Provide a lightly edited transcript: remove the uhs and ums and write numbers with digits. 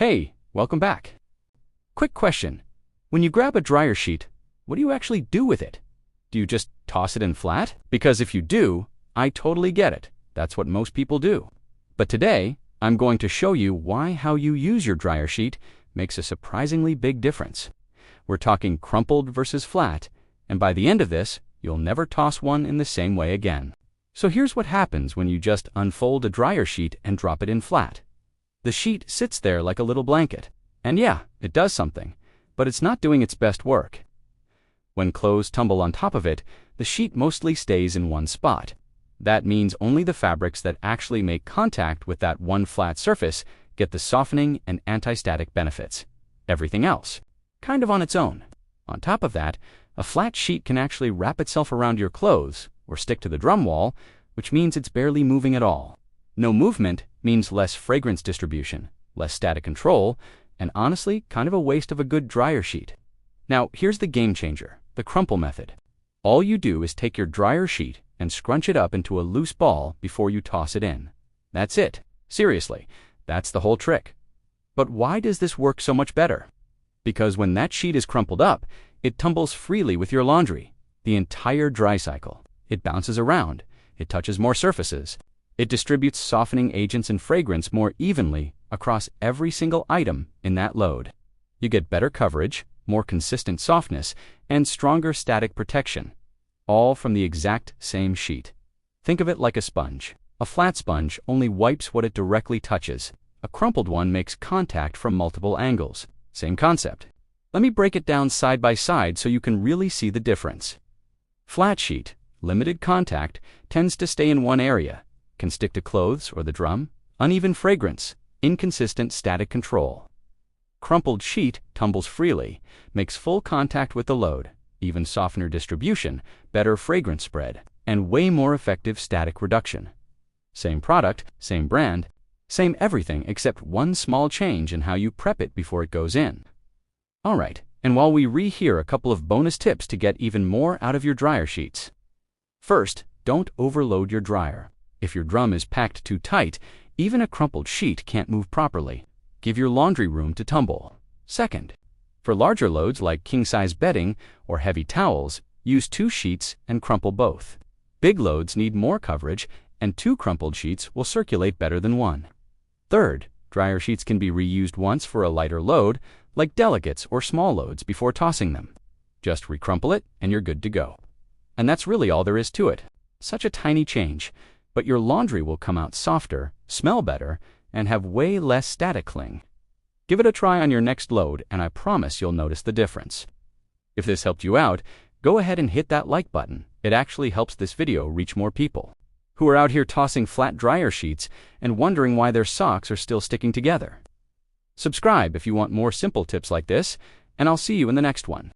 Hey, welcome back. Quick question. When you grab a dryer sheet, what do you actually do with it? Do you just toss it in flat? Because if you do, I totally get it. That's what most people do. But today, I'm going to show you why how you use your dryer sheet makes a surprisingly big difference. We're talking crumpled versus flat, and by the end of this, you'll never toss one in the same way again. So here's what happens when you just unfold a dryer sheet and drop it in flat. The sheet sits there like a little blanket. And yeah, it does something, but it's not doing its best work. When clothes tumble on top of it, the sheet mostly stays in one spot. That means only the fabrics that actually make contact with that one flat surface get the softening and anti-static benefits. Everything else, kind of on its own. On top of that, a flat sheet can actually wrap itself around your clothes or stick to the drum wall, which means it's barely moving at all. No movement means less fragrance distribution, less static control, and honestly, kind of a waste of a good dryer sheet. Now, here's the game changer, the crumple method. All you do is take your dryer sheet and scrunch it up into a loose ball before you toss it in. That's it. Seriously, that's the whole trick. But why does this work so much better? Because when that sheet is crumpled up, it tumbles freely with your laundry, the entire dry cycle. It bounces around, it touches more surfaces, it distributes softening agents and fragrance more evenly across every single item in that load. You get better coverage, more consistent softness, and stronger static protection, all from the exact same sheet. Think of it like a sponge. A flat sponge only wipes what it directly touches. A crumpled one makes contact from multiple angles. Same concept. Let me break it down side by side so you can really see the difference. Flat sheet, limited contact, tends to stay in one area, can stick to clothes or the drum, uneven fragrance, inconsistent static control. Crumpled sheet tumbles freely, makes full contact with the load, even softener distribution, better fragrance spread, and way more effective static reduction. Same product, same brand, same everything except one small change in how you prep it before it goes in. Alright, and while we rehear a couple of bonus tips to get even more out of your dryer sheets. First, don't overload your dryer. If your drum is packed too tight, even a crumpled sheet can't move properly. Give your laundry room to tumble. Second, for larger loads like king-size bedding or heavy towels, use 2 sheets and crumple both. Big loads need more coverage, and 2 crumpled sheets will circulate better than 1. Third, dryer sheets can be reused once for a lighter load, like delegates or small loads before tossing them. Just recrumple it and you're good to go. And that's really all there is to it. Such a tiny change, but your laundry will come out softer, smell better, and have way less static cling. Give it a try on your next load, and I promise you'll notice the difference. If this helped you out, go ahead and hit that like button. It actually helps this video reach more people who are out here tossing flat dryer sheets and wondering why their socks are still sticking together. Subscribe if you want more simple tips like this, and I'll see you in the next one.